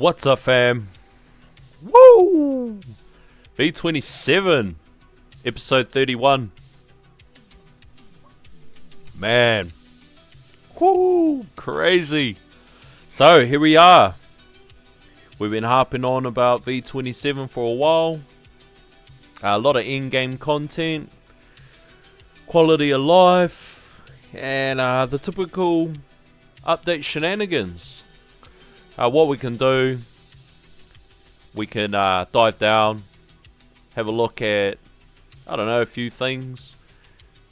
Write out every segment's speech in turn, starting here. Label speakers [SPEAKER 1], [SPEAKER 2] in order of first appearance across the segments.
[SPEAKER 1] What's up, fam? Woo! V27, episode 31. Man. Woo! Crazy. So, here we are. We've been harping on about V27 for a while. A lot of in-game content, quality of life, and the typical update shenanigans. What we can do, we can dive down, have a look at, I don't know, a few things.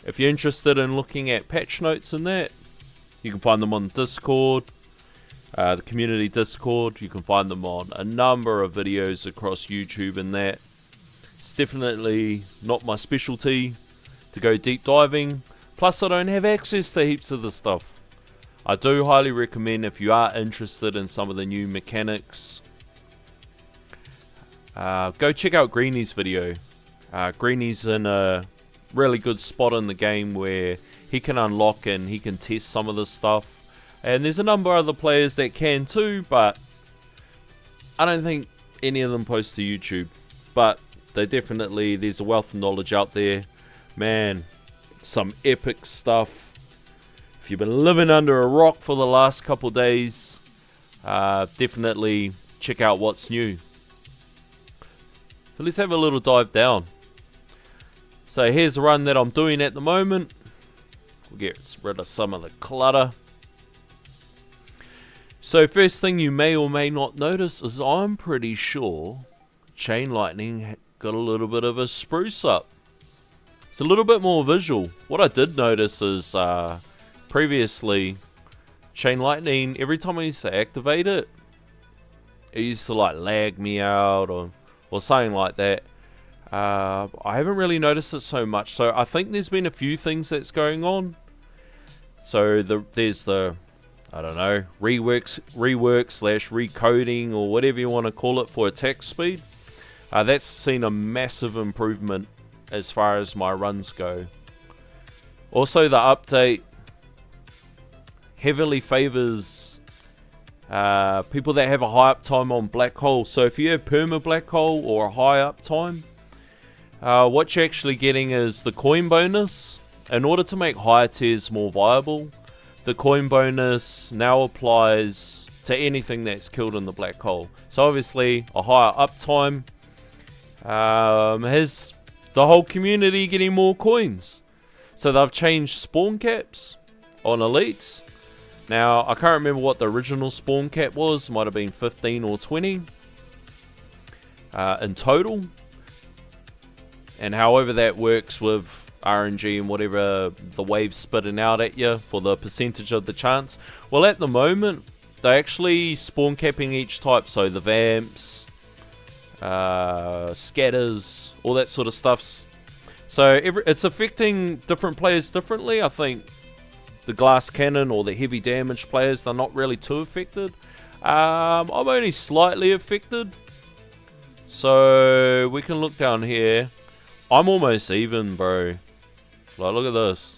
[SPEAKER 1] If you're interested in looking at patch notes and that, you can find them on Discord, the community Discord. You can find them on a number of videos across YouTube and that. It's definitely not my specialty to go deep diving, plus I don't have access to heaps of the stuff. I do highly recommend, if you are interested in some of the new mechanics, go check out Greeny's video. Greeny's in a really good spot in the game where he can unlock and he can test some of this stuff. And there's a number of other players that can too, but I don't think any of them post to YouTube. But they definitely, there's a wealth of knowledge out there. Man, some epic stuff. If you've been living under a rock for the last couple days, definitely check out what's new. So let's have a little dive down. So here's the run that I'm doing at the moment. We'll get rid of some of the clutter. So first thing you may or may not notice is I'm pretty sure Chain Lightning got a little bit of a spruce up. It's a little bit more visual. What I did notice is previously, Chain Lightning, every time I used to activate it, it used to like lag me out or something like that. I haven't really noticed it so much, so I think there's been a few things that's going on. So there's the, I don't know, rework slash recoding or whatever you want to call it for attack speed. That's seen a massive improvement as far as my runs go. Also, the update heavily favors people that have a high uptime on black hole. So if you have perma black hole or a high uptime, what you're actually getting is the coin bonus. In order to make higher tiers more viable, the coin bonus now applies to anything that's killed in the black hole. So obviously a higher uptime has the whole community getting more coins. So they've changed spawn caps on elites. Now, I can't remember what the original spawn cap was. Might have been 15 or 20 in total. And however that works with RNG and whatever the wave's spitting out at you for the percentage of the chance. Well, at the moment, they're actually spawn capping each type. So the vamps, scatters, all that sort of stuff. So it's affecting different players differently. I think the glass cannon or the heavy damage players, they're not really too affected. I'm only slightly affected. So we can look down here. I'm almost even, bro. Like, look at this.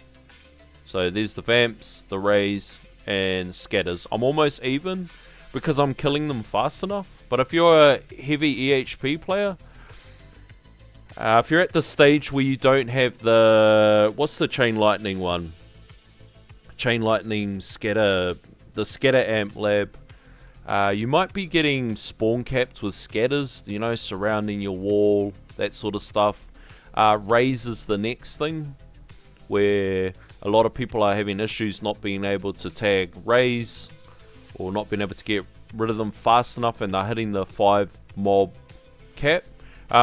[SPEAKER 1] So there's the vamps, the rays, and scatters. I'm almost even because I'm killing them fast enough. But if you're a heavy EHP player, if you're at the stage where you don't have the, what's the Chain Lightning one? Chain Lightning scatter, the scatter amp lab, you might be getting spawn capped with scatters, you know, surrounding your wall, that sort of stuff. Rays is the next thing, where a lot of people are having issues not being able to tag rays, or not being able to get rid of them fast enough, and they're hitting the 5 mob cap.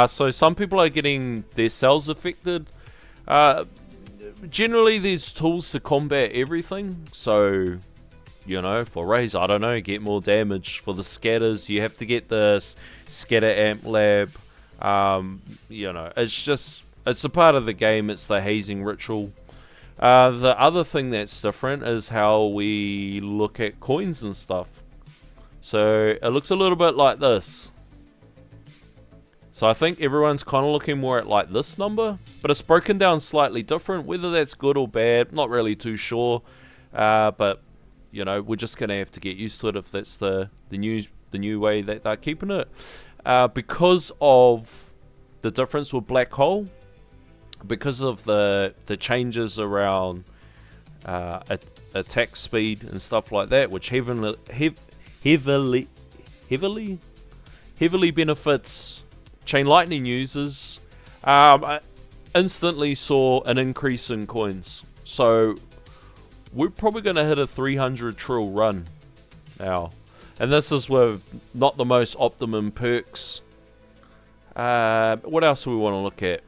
[SPEAKER 1] So some people are getting their cells affected. Generally, there's tools to combat everything. So, you know, for rays, I don't know, get more damage. For the scatters, you have to get the scatter amp lab. You know, it's a part of the game. It's the hazing ritual. The other thing that's different is how we look at coins and stuff. So it looks a little bit like this. So I think everyone's kind of looking more at like this number, but it's broken down slightly different. Whether that's good or bad, not really too sure. But you know, we're just gonna have to get used to it if that's the new the new way that they're keeping it. Because of the difference with Black Hole, because of the changes around attack speed and stuff like that, which heavily benefits Chain Lightning users, I instantly saw an increase in coins. So we're probably going to hit a 300 trill run now. And this is with not the most optimum perks. What else do we want to look at?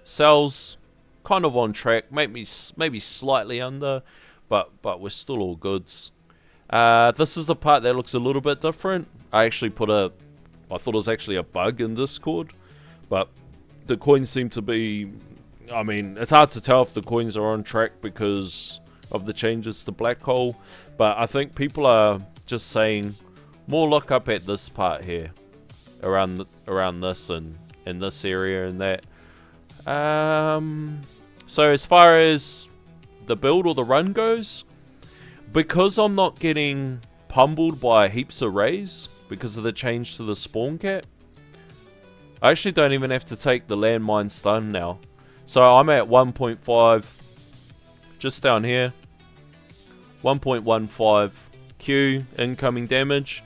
[SPEAKER 1] Cells, kind of on track. Maybe slightly under, but we're still all goods. This is the part that looks a little bit different. I thought it was actually a bug in Discord, but the coins seem to be, I mean, it's hard to tell if the coins are on track because of the changes to Black Hole, but I think people are just saying more look up at this part here, around this and in this area and that. So as far as the build or the run goes, because I'm not getting pummeled by heaps of rays because of the change to the spawn cap, I actually don't even have to take the landmine stun now. So I'm at 1.5, just down here, 1.15 Q incoming damage.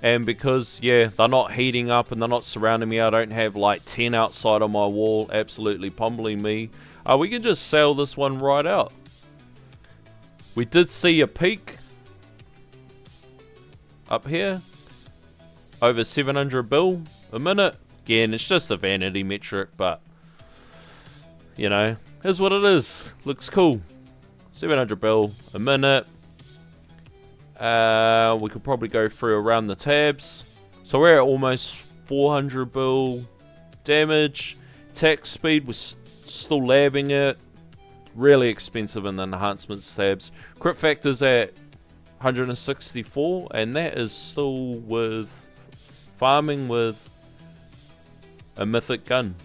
[SPEAKER 1] And because, yeah, they're not heating up and they're not surrounding me, I don't have like 10 outside of my wall absolutely pummeling me. We can just sail this one right out. We did see a peak up here, over 700 bill a minute. Again, it's just a vanity metric, but, you know, here's what it is. Looks cool. 700 bill a minute. We could probably go through around the tabs. So we're at almost 400 bill damage. Attack speed, we're still labbing it. Really expensive in the enhancements tabs. Crit factor's at 164, and that is still with farming with a mythic gun.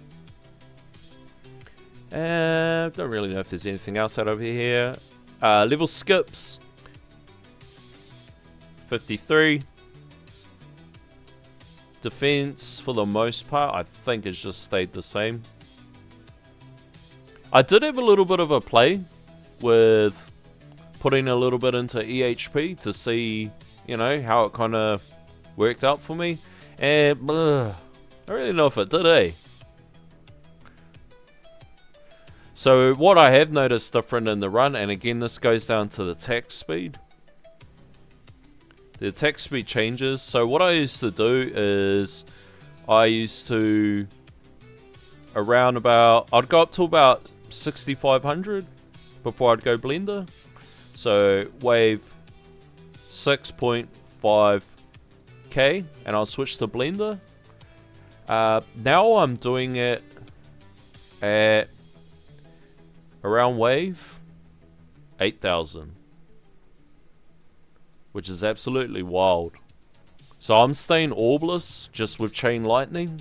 [SPEAKER 1] Don't really know if there's anything else out over here. Level skips 53. Defense, for the most part, I think it's just stayed the same. I did have a little bit of a play with putting a little bit into EHP to see, you know, how it kind of worked out for me. And I don't really know if it did, eh? So what I have noticed different in the run, and again this goes down to the attack speed. The attack speed changes. So what I used to do is I used to I'd go up to about 6,500 before I'd go blender. So wave 6.5k and I'll switch to blender. Now I'm doing it at around wave 8,000. Which is absolutely wild. So I'm staying orbless just with Chain Lightning.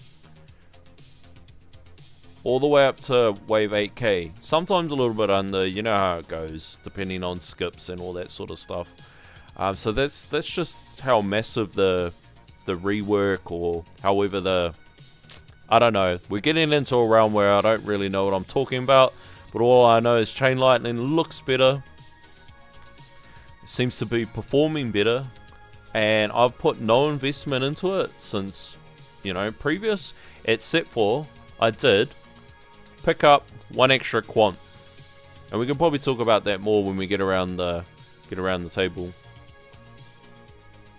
[SPEAKER 1] All the way up to wave 8k. Sometimes a little bit under, you know how it goes, depending on skips and all that sort of stuff. So that's just how massive the rework, or however I don't know. We're getting into a realm where I don't really know what I'm talking about. But all I know is Chain Lightning looks better. Seems to be performing better, and I've put no investment into it since, you know, previous, except for I did pick up one extra quant, and we can probably talk about that more when we get around the table.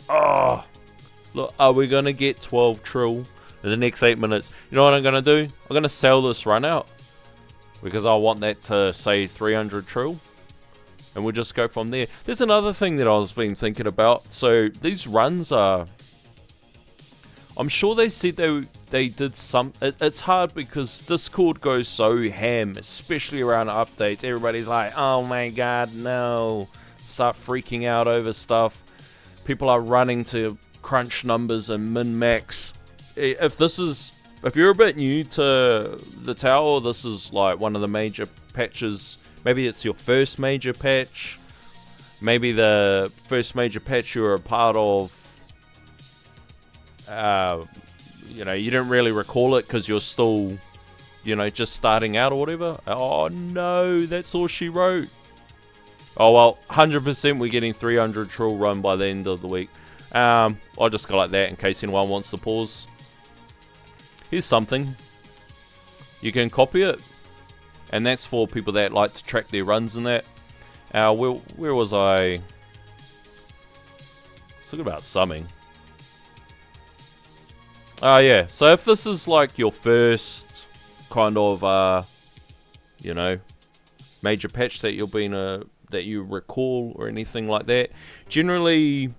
[SPEAKER 1] Oh, look, are we gonna get 12 trill in the next 8 minutes? You know what I'm gonna do? I'm gonna sell this run out because I want that to say 300 trill. And we'll just go from there. There's another thing that I was been thinking about. So these runs are, I'm sure they said they did some. It's hard because Discord goes so ham, especially around updates. Everybody's like, "Oh my god, no!" Start freaking out over stuff. People are running to crunch numbers and min max. If you're a bit new to the tower, this is like one of the major patches. Maybe it's your first major patch. Maybe the first major patch you were a part of you know, you didn't really recall it because you're still, you know, just starting out or whatever. Oh no, that's all she wrote. Oh well, 100% we're getting 300 trill run by the end of the week. I'll just go like that in case anyone wants to pause. Here's something. You can copy it. And that's for people that like to track their runs and that. Where was I? Let's talk about summing. Oh yeah, so if this is like your first kind of, you know, major patch that you've been that you recall or anything like that, generally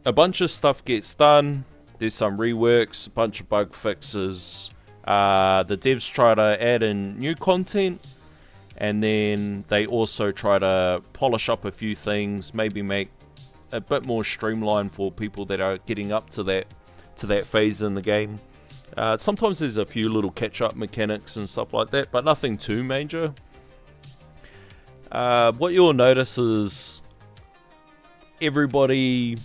[SPEAKER 1] a bunch of stuff gets done. There's some reworks, a bunch of bug fixes. The devs try to add in new content, and then they also try to polish up a few things, maybe make a bit more streamlined for people that are getting up to that phase in the game. Sometimes there's a few little catch-up mechanics and stuff like that, but nothing too major. What you'll notice is everybody,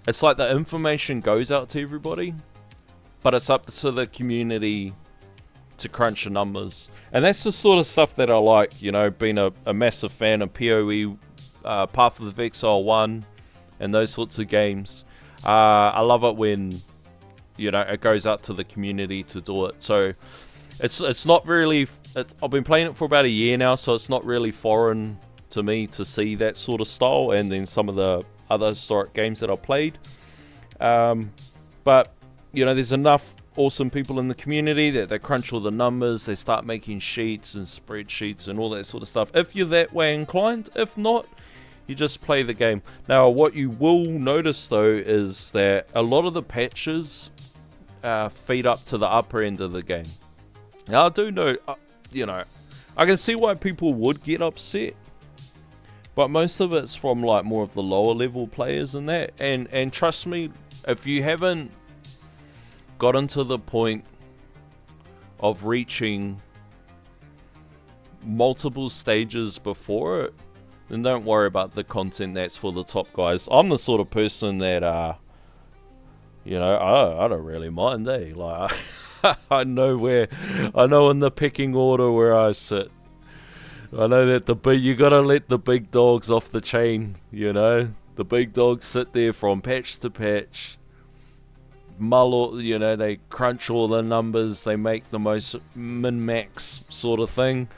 [SPEAKER 1] it's like the information goes out to everybody, but it's up to the community to crunch the numbers. And that's the sort of stuff that I like, you know, being a massive fan of PoE, Path of the Exile 1, and those sorts of games. I love it when, you know, it goes out to the community to do it. So it's not really, I've been playing it for about a year now, so it's not really foreign to me to see that sort of style, and then some of the other historic games that I've played. But, you know, there's enough awesome people in the community that they crunch all the numbers, they start making sheets and spreadsheets and all that sort of stuff, if you're that way inclined. If not, you just play the game. Now, what you will notice though is that a lot of the patches feed up to the upper end of the game. Now, I do know, you know, I can see why people would get upset, but most of it's from like more of the lower level players and that. And trust me, if you haven't gotten to the point of reaching multiple stages before it, then don't worry about the content that's for the top guys. I'm the sort of person that, you know, I don't really mind, eh? Like, I know in the pecking order where I sit. I know that you gotta let the big dogs off the chain, you know? The big dogs sit there from patch to patch, you know, they crunch all the numbers, they make the most min-max sort of thing,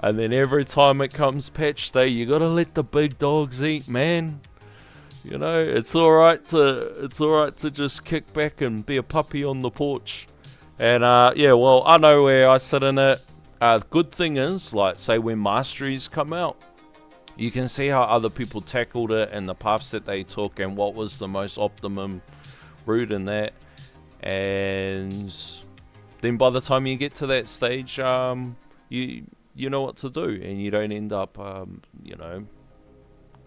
[SPEAKER 1] and then every time it comes patch day, you gotta let the big dogs eat, man. You know, it's alright to just kick back and be a puppy on the porch. And yeah, well, I know where I sit in it. Good thing is, like, say when Masteries come out, you can see how other people tackled it and the paths that they took and what was the most optimum route in that. And then by the time you get to that stage, you know what to do, and you don't end up, you know,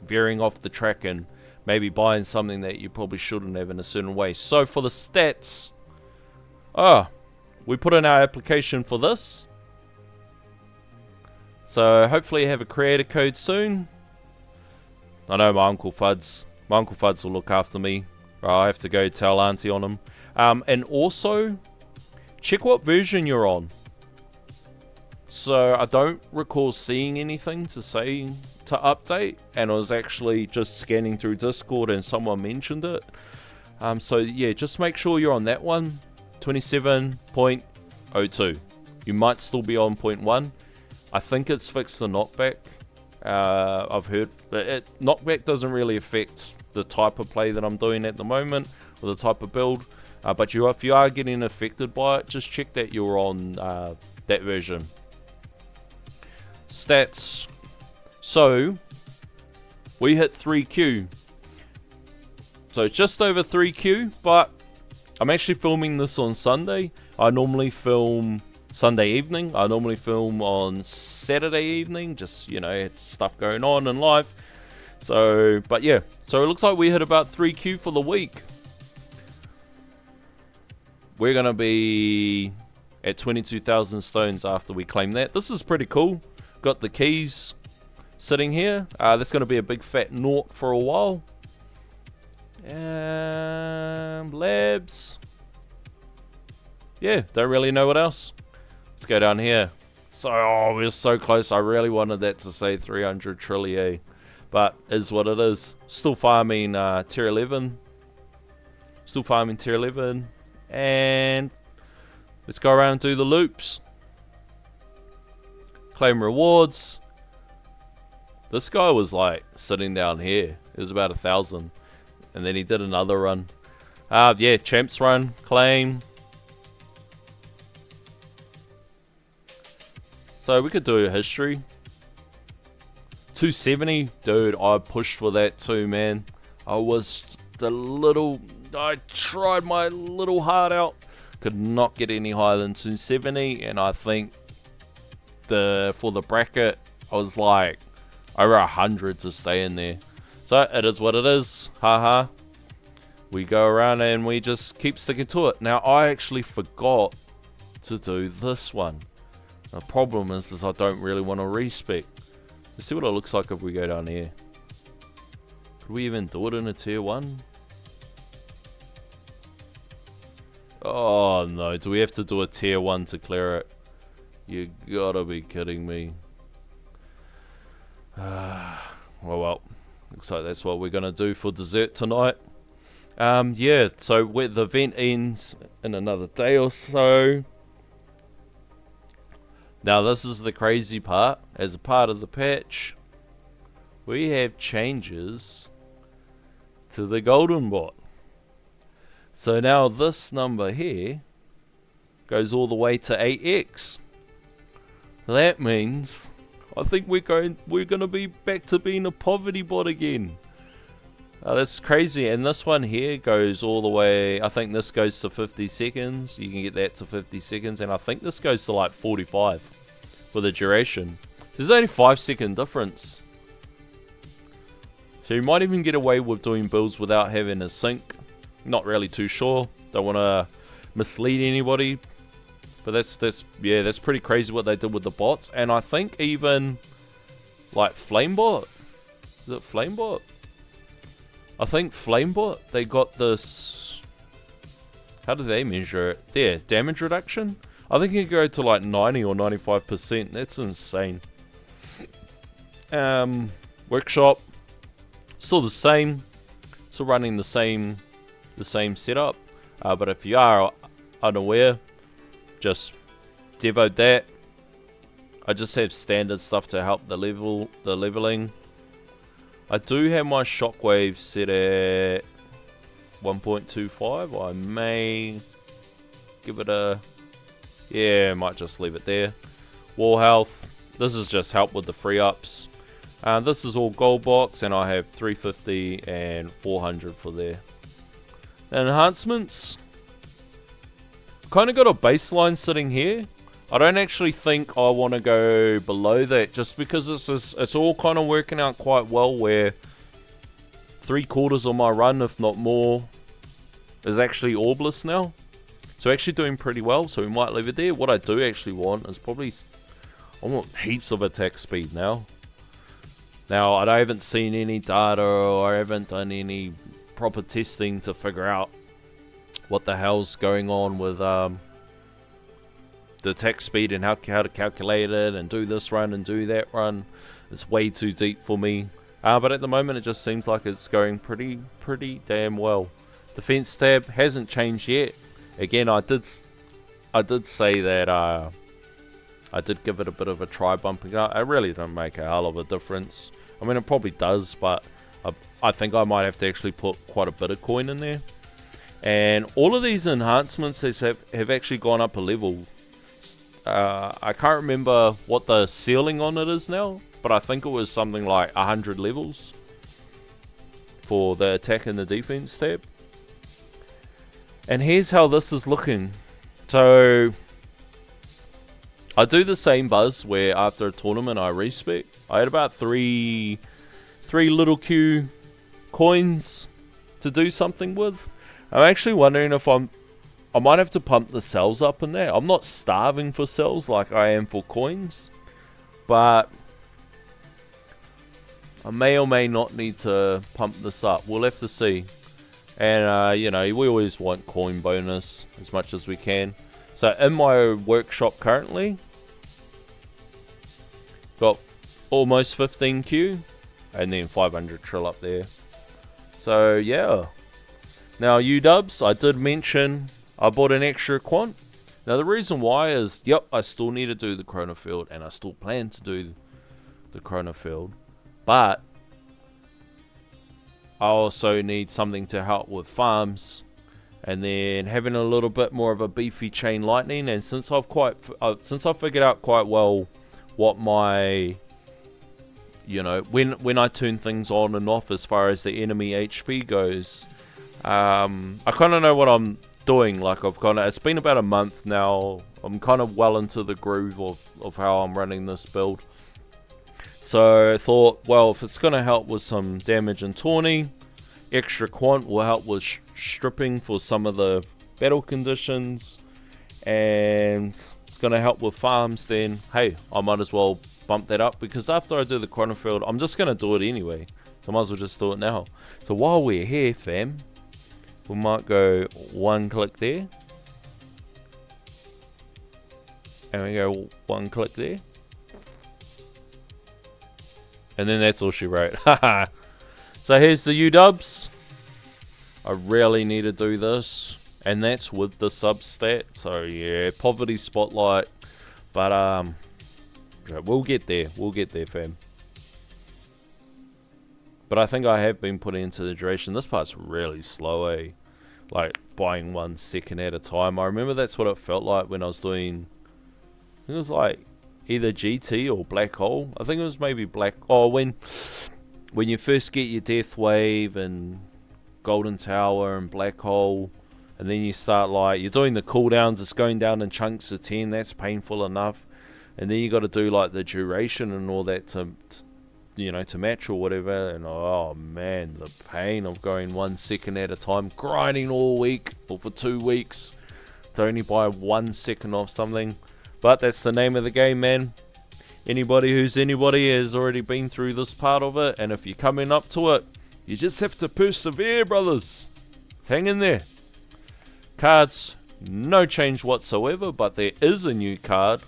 [SPEAKER 1] veering off the track and maybe buying something that you probably shouldn't have in a certain way. So for the stats, we put in our application for this. So hopefully you have a creator code soon. I know my Uncle Fuds will look after me. I have to go tell Auntie on him. And also, check what version you're on. So I don't recall seeing anything to say to update, and I was actually just scanning through Discord and someone mentioned it. So yeah, just make sure you're on that one, 27.02. You might still be on 0.1. I think it's fixed the knockback. I've heard that knockback doesn't really affect the type of play that I'm doing at the moment, or the type of build. But if you are getting affected by it, just check that you're on that version. Stats. So, we hit 3Q. So, just over 3Q, but I'm actually filming this on Sunday. I normally film Sunday evening. I normally film on Saturday evening. Just, you know, it's stuff going on in life. So, but yeah. So, it looks like we hit about 3Q for the week. We're going to be at 22,000 stones after we claim that. This is pretty cool. Got the keys sitting here. That's going to be a big fat naught for a while. Labs. Yeah, don't really know what else. Let's go down here. So, oh, we're so close. I really wanted that to say 300 trillion. But is what it is. Still farming tier 11. Still farming tier 11. And let's go around and do the loops. Claim rewards. This guy was like sitting down here. It was about 1,000. And then he did another run. Yeah, champs run. Claim. So we could do a history. 270. Dude, I pushed for that too, man. I tried my little heart out. Could not get any higher than 270. And I think for the bracket, I was like over 100 to stay in there. So it is what it is. Haha. We go around and we just keep sticking to it. Now I actually forgot to do this one. The problem is I don't really want to respec. Let's see what it looks like if we go down here. Could we even do it in a tier 1? Oh no, do we have to do a tier 1 to clear it? You gotta be kidding me. Well, looks like that's what we're gonna do for dessert tonight. Yeah, so the event ends in another day or so. Now this is the crazy part. As a part of the patch, we have changes to the golden bot. So now this number here goes all the way to 8x. That means I think we're gonna be back to being a poverty bot again. That's crazy. And this one here goes all the way, I think this goes to 50 seconds. You can get that to 50 seconds. And I think this goes to like 45 for the duration. There's only 5-second difference. So you might even get away with doing builds without having a sync. Not really too sure. Don't want to mislead anybody. But that's pretty crazy what they did with the bots. And I think even like Flamebot. Is it Flamebot? I think Flamebot, they got this. How do they measure it? There, damage reduction. I think you can go to like 90 or 95%. That's insane. Workshop, still the same. Still running the same setup. But if you are unaware, just devote that. I just have standard stuff to help the leveling. I do have my shockwave set at 1.25. I may give it a... Yeah, I might just leave it there. Wall health. This is just help with the free ups. This is all gold box, and I have 350 and 400 for there. Enhancements. Kind of got a baseline sitting here. I don't actually think I want to go below that, just because it's all kind of working out quite well, where 3/4 of my run, if not more, is actually orbless now. So actually doing pretty well, so we might leave it there. What I do actually want is I want heaps of attack speed now. Now, I haven't seen any data, or I haven't done any proper testing to figure out what the hell's going on with the attack speed and how to calculate it and do this run and do that run. It's way too deep for me. But at the moment, it just seems like it's going pretty damn well. Defense tab hasn't changed yet. Again, I did say that I did give it a bit of a try bumping up. It really don't make a hell of a difference. I mean, it probably does, but I think I might have to actually put quite a bit of coin in there. And all of these enhancements have actually gone up a level. I can't remember what the ceiling on it is now, but I think it was something like 100 levels for the attack and the defense tab. And here's how this is looking. So I do the same buzz where after a tournament I respec. I had about three little Q coins to do something with. I'm actually wondering if I might have to pump the cells up in there. I'm not starving for cells like I am for coins, but I may or may not need to pump this up. We'll have to see. And, you know, we always want coin bonus as much as we can. So in my workshop currently, got almost 15Q and then 500 trill up there. So yeah. Now UW, I did mention I bought an extra quant. Now the reason why is, yep, I still need to do the Chrono Field and I still plan to do the Chrono Field. But I also need something to help with farms, and then having a little bit more of a beefy chain lightning. And since I've figured out quite well what my, you know, when I turn things on and off as far as the enemy HP goes, I kind of know what I'm doing. Like it's been about a month now. I'm kind of well into the groove of how I'm running this build. So I thought, well, if it's going to help with some damage and tourney, extra quant will help with stripping for some of the battle conditions, and it's going to help with farms, then hey, I might as well bump that up, because after I do the Chrono Field, I'm just going to do it anyway. So I might as well just do it now. So while we're here, fam, we might go one click there. And we go one click there. And then that's all she wrote. Haha. So here's the UW. I really need to do this. And that's with the substat. So yeah, poverty spotlight. But we'll get there. We'll get there, fam. But I think I have been putting into the duration. This part's really slow, eh? Like buying 1 second at a time. I remember that's what it felt like when I was doing, I think it was like either GT or Black Hole. I think it was maybe Black. Oh, when you first get your Death Wave and Golden Tower and Black Hole, and then you start like you're doing the cooldowns. It's going down in chunks of 10. That's painful enough, and then you got to do like the duration and all that to you know, to match or whatever. And oh man, the pain of going 1 second at a time, grinding all week or for 2 weeks to only buy 1 second off something. But that's the name of the game, man. Anybody who's anybody has already been through this part of it, and if you're coming up to it, you just have to persevere, brothers. Hang in there. Cards, no change whatsoever, but there is a new card.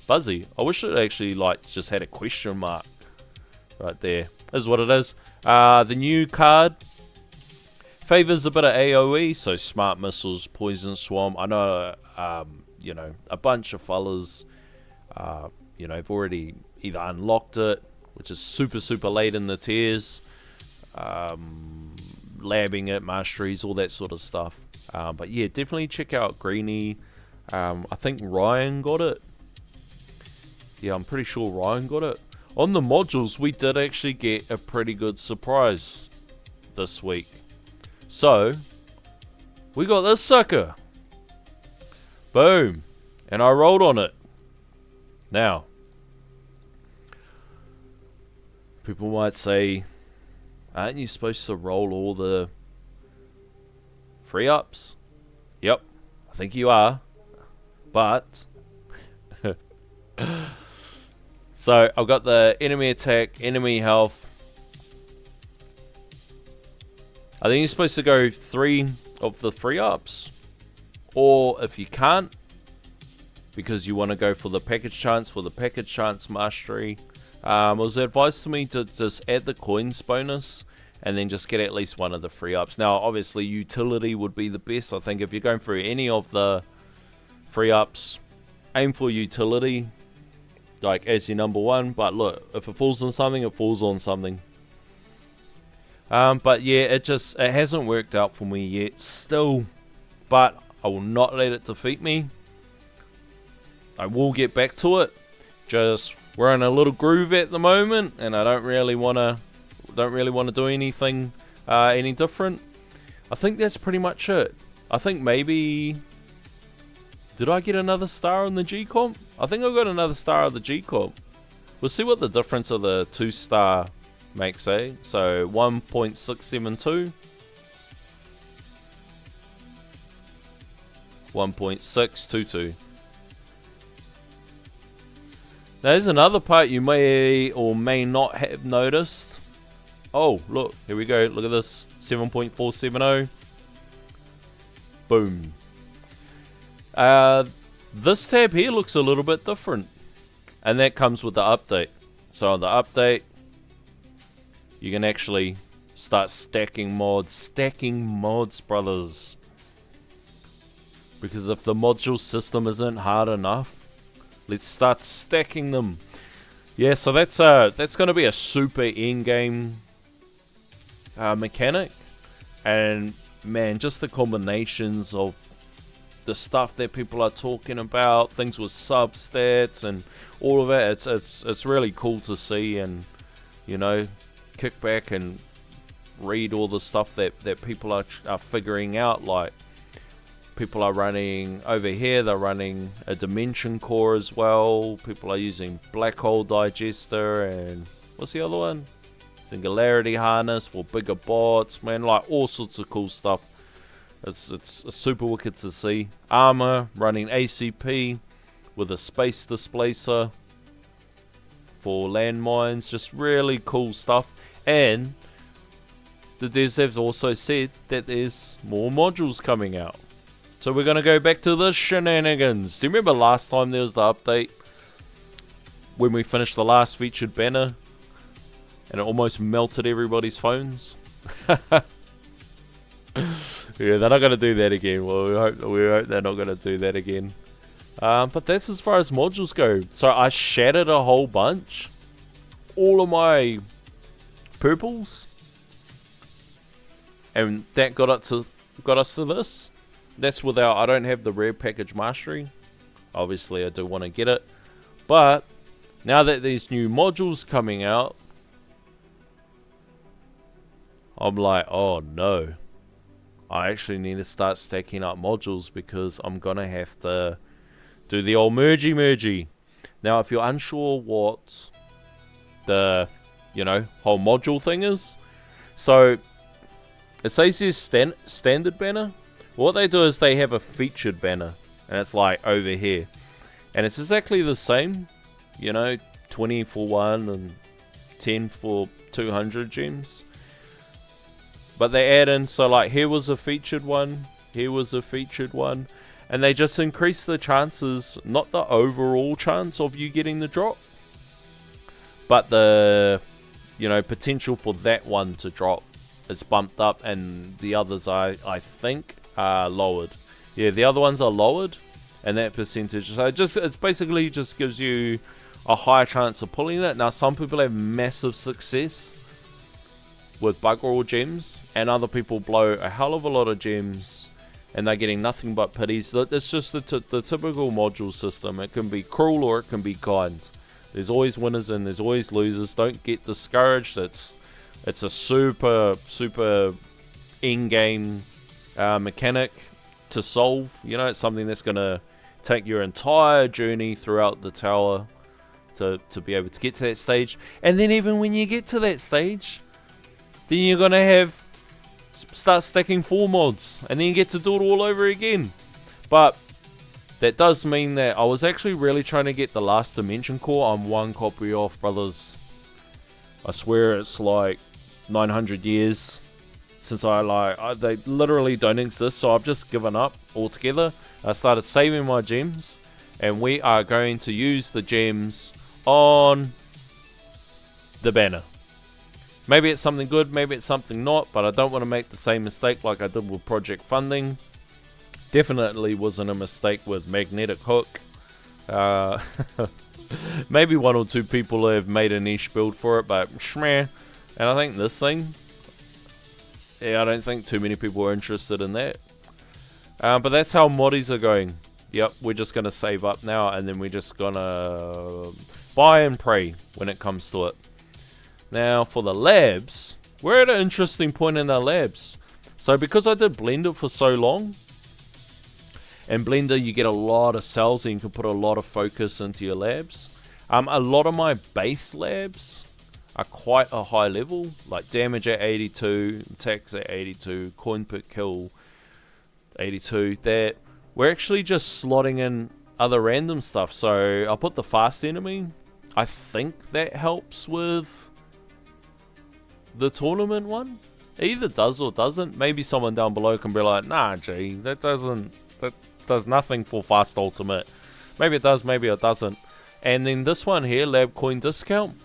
[SPEAKER 1] Buzzy. I wish it actually like just had a question mark right there. This is what it is. The new card favors a bit of AoE, so smart missiles, poison swamp. I know, you know, a bunch of fellas, you know, have already either unlocked it, which is super late in the tiers, labbing it, masteries, all that sort of stuff. But yeah, definitely check out Greenie. I think Ryan got it. Yeah, I'm pretty sure Ryan got it. On the modules, we did actually get a pretty good surprise this week. So, we got this sucker. Boom. And I rolled on it. Now, people might say, aren't you supposed to roll all the free ups? Yep, I think you are. But so I've got the enemy attack, enemy health. I think you're supposed to go 3 of the free ups, or if you can't, because you want to go for the package chance, for the package chance mastery, it was advised to me to just add the coins bonus and then just get at least 1 of the free ups. Now obviously utility would be the best. I think if you're going through any of the free ups, aim for utility like as your number 1, but look, if it falls on something, it falls on something. But yeah, it hasn't worked out for me yet still, but I will not let it defeat me. I will get back to it. Just we're in a little groove at the moment, and I don't really want to do anything any different. I think that's pretty much it. I think maybe, did I get another star on the G comp? I think I got another star of the G comp. We'll see what the difference of the 2-star makes, eh? So 1.672, 1.622. Now there's another part you may or may not have noticed. Oh, look, here we go. Look at this. 7.470. Boom. This tab here looks a little bit different, and that comes with the update. So on the update, you can actually start stacking mods, brothers. Because if the module system isn't hard enough, let's start stacking them. Yeah, so that's going to be a super in-game mechanic, and man, just the combinations of the stuff that people are talking about, things with substats and all of it. It's really cool to see, and you know, kick back and read all the stuff that people are figuring out. Like, people are running over here, they're running a dimension core as well. People are using black hole digester, and what's the other one? Singularity harness for bigger bots, man. Like, all sorts of cool stuff. It's super wicked to see. Armor running ACP with a space displacer for landmines. Just really cool stuff. And the devs have also said that there's more modules coming out. So we're going to go back to the shenanigans. Do you remember last time there was the update? When we finished the last featured banner? And it almost melted everybody's phones? Yeah, they're not going to do that again. Well, we hope they're not going to do that again. But that's as far as modules go. So I shattered a whole bunch. All of my purples. And that got us to this. That's without, I don't have the rare package mastery. Obviously I do want to get it. But now that these new modules coming out, I'm like, oh no. I actually need to start stacking up modules, because I'm going to have to do the old mergy. Now, if you're unsure what the, whole module thing is, so it says this standard banner. What they do is they have a featured banner, and it's like over here. And it's exactly the same, 20 for 1 and 10 for 200 gems. But they add in, so like here was a featured one, here was a featured one, and they just increase the chances, not the overall chance of you getting the drop, but the, potential for that one to drop is bumped up, and the others I think are lowered. Yeah, the other ones are lowered, and that percentage, so it basically just gives you a higher chance of pulling it. Now, some people have massive success with bug roll gems, and other people blow a hell of a lot of gems and they're getting nothing but pities. It's just the typical module system. It can be cruel or it can be kind. There's always winners and there's always losers. Don't get discouraged. It's a super in-game mechanic to solve. It's something that's going to take your entire journey throughout the tower to be able to get to that stage. And then even when you get to that stage, then you're going to start stacking 4 mods, and then you get to do it all over again. But that does mean that I was actually really trying to get the last dimension core. I'm 1 copy off, brothers. I swear it's like 900 years since they literally don't exist, so I've just given up altogether. I started saving my gems, and we are going to use the gems on the banner. Maybe it's something good, maybe it's something not, but I don't want to make the same mistake like I did with project funding. Definitely wasn't a mistake with magnetic hook. Maybe 1 or 2 people have made a niche build for it, but shmeh. And I think this thing, yeah, I don't think too many people are interested in that. But that's how moddies are going. Yep, we're just going to save up now, and then we're just going to buy and pray when it comes to it. Now, for the labs, we're at an interesting point in our labs. So, because I did Blender for so long, in Blender you get a lot of cells and you can put a lot of focus into your labs. A lot of my base labs are quite a high level, like damage at 82, attacks at 82, coin per kill 82. That we're actually just slotting in other random stuff. So, I'll put the fast enemy. I think that helps with the tournament one. It either does or doesn't. Maybe someone down below can be like, nah, G, that does nothing for Fast Ultimate. Maybe it does, maybe it doesn't. And then this one here, Lab Coin Discount.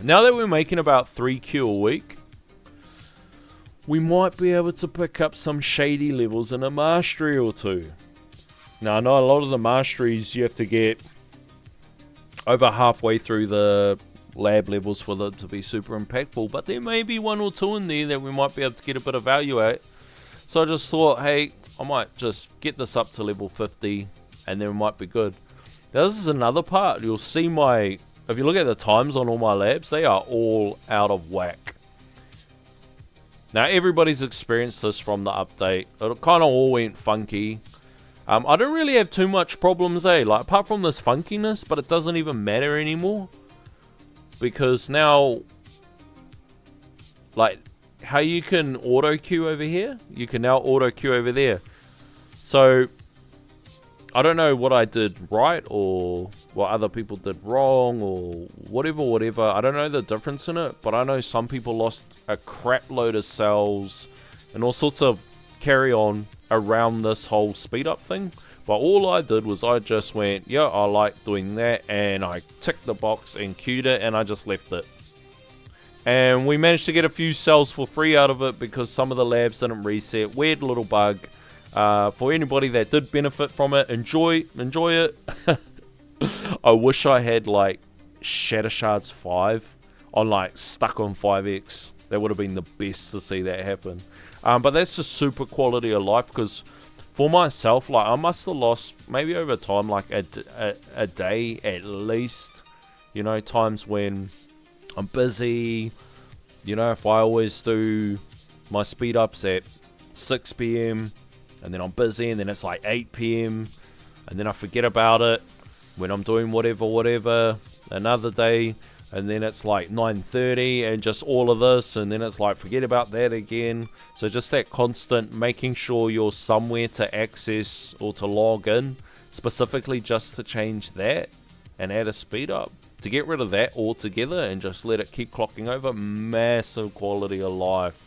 [SPEAKER 1] Now that we're making about 3Q a week, we might be able to pick up some shady levels in a Mastery or two. Now, I know a lot of the Masteries you have to get over halfway through the lab levels for it to be super impactful, but there may be one or two in there that we might be able to get a bit of value at. So I just thought, hey, I might just get this up to level 50 and then it might be good. Now this is another part. You'll see if you look at the times on all my labs, they are all out of whack. Now everybody's experienced this from the update. It kind of all went funky. I don't really have too much problems, like apart from this funkiness, but it doesn't even matter anymore. Because now, like, how you can auto queue over here, you can now auto queue over there. So, I don't know what I did right or what other people did wrong or whatever. I don't know the difference in it, but I know some people lost a crap load of cells and all sorts of carry on around this whole speed up thing. But all I did was I just went, yeah, I like doing that, and I ticked the box and queued it, and I just left it. And we managed to get a few cells for free out of it because some of the labs didn't reset. Weird little bug. For anybody that did benefit from it, enjoy it. I wish I had like Shatter Shards 5 on like stuck on 5x. That would have been the best to see that happen. But that's just super quality of life, because for myself, like I must have lost maybe over time like a day at least. You know, times when I'm busy. You know, if I always do my speed ups at 6 PM and then I'm busy and then it's like 8 PM and then I forget about it when I'm doing whatever another day, and then it's like 9:30 and just all of this, and then it's like forget about that again. So just that constant making sure you're somewhere to access or to log in specifically just to change that and add a speed up. To get rid of that altogether and just let it keep clocking over, massive quality of life.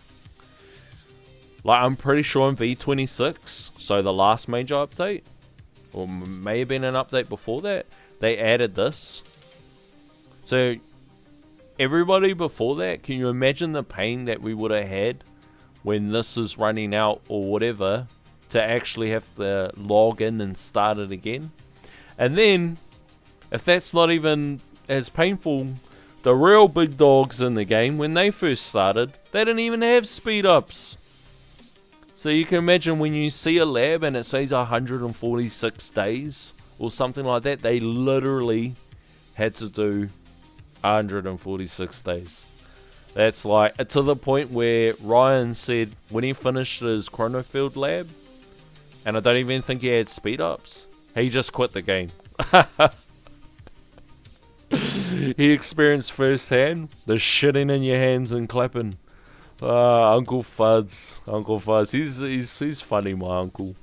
[SPEAKER 1] Like I'm pretty sure in V26, so the last major update, or may have been an update before that, they added this. So everybody before that, can you imagine the pain that we would have had when this is running out or whatever, to actually have to log in and start it again? And then, if that's not even as painful, the real big dogs in the game, when they first started, they didn't even have speed ups. So you can imagine when you see a lab and it says 146 days or something like that, they literally had to do 146 days. That's like to the point where Ryan said when he finished his Chronofield lab, and I don't even think he had speed ups, he just quit the game. He experienced firsthand the shitting in your hands and clapping. Uncle Fuzz, he's funny, my uncle.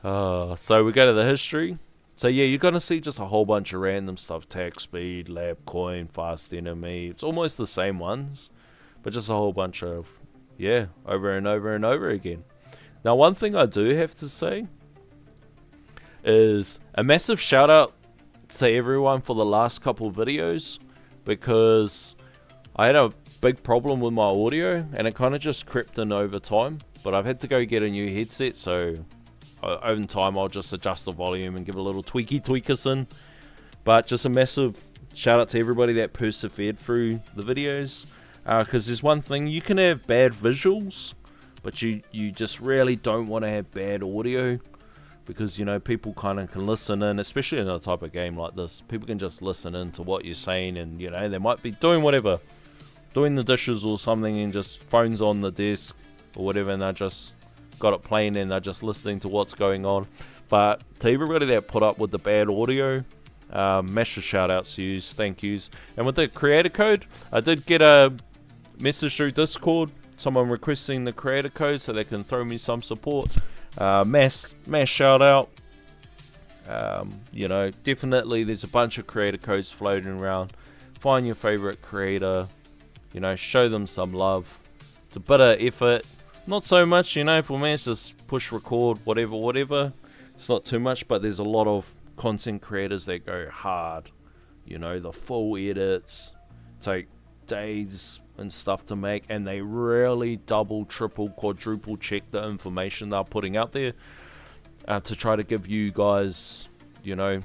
[SPEAKER 1] So we go to the history. So yeah, you're gonna see just a whole bunch of random stuff: tag speed, lab coin, fast enemy. It's almost the same ones, but just a whole bunch of, yeah, over and over and over again. Now, one thing I do have to say is a massive shout out to everyone for the last couple of videos, because I had a big problem with my audio and it kind of just crept in over time, but I've had to go get a new headset, so over time I'll just adjust the volume and give a little tweakerson. But just a massive shout out to everybody that persevered through the videos, because there's one thing: you can have bad visuals, but you just really don't want to have bad audio, because you know people kind of can listen in, especially in a type of game like this. People can just listen in to what you're saying, and you know they might be doing whatever, doing the dishes or something, and just phones on the desk or whatever, and they just got it playing and they're just listening to what's going on. But to everybody that put up with the bad audio, massive shout outs to yous, thank yous. And with the creator code, I did get a message through Discord, someone requesting the creator code so they can throw me some support. Mass shout out. You know, definitely there's a bunch of creator codes floating around. Find your favorite creator, you know, show them some love. It's a bit of effort. Not so much, you know, for me it's just push record, whatever. It's not too much, but there's a lot of content creators that go hard. You know, the full edits take days and stuff to make, and they really double, triple, quadruple check the information they're putting out there to try to give you guys, you know,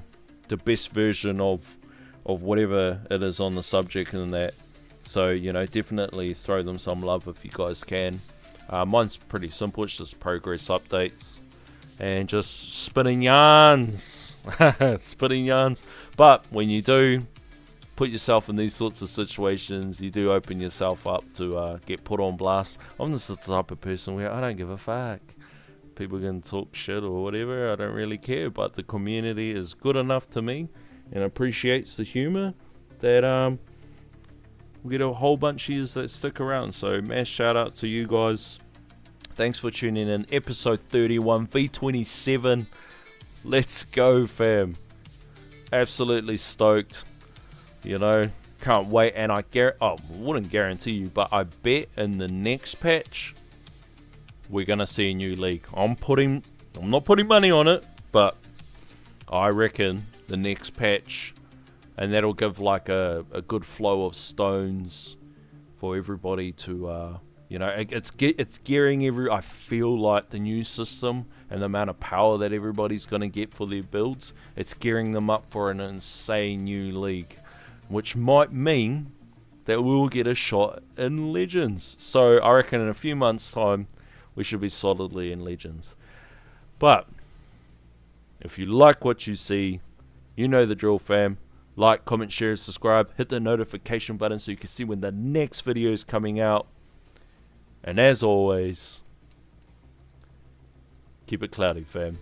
[SPEAKER 1] the best version of whatever it is on the subject and that. So, you know, definitely throw them some love if you guys can. Mine's pretty simple. It's just progress updates and just spinning yarns. Spinning yarns. But when you do put yourself in these sorts of situations, you do open yourself up to get put on blast. I'm just the type of person where I don't give a fuck. People can talk shit or whatever. I don't really care. But the community is good enough to me and appreciates the humor that we get a whole bunch of yous that stick around. So mass shout out to you guys. Thanks for tuning in. Episode 31, V27. Let's go, fam. Absolutely stoked. You know, can't wait. And I wouldn't guarantee you, but I bet in the next patch we're gonna see a new league. I'm not putting money on it, but I reckon the next patch, and that'll give like a good flow of stones for everybody to you know, it's gearing I feel like the new system and the amount of power that everybody's gonna get for their builds, it's gearing them up for an insane new league, which might mean that we'll get a shot in Legends. So I reckon in a few months time we should be solidly in Legends. But if you like what you see, you know the drill, fam. Like, comment, share, subscribe. Hit the notification button so you can see when the next video is coming out. And as always, keep it cloudy, fam.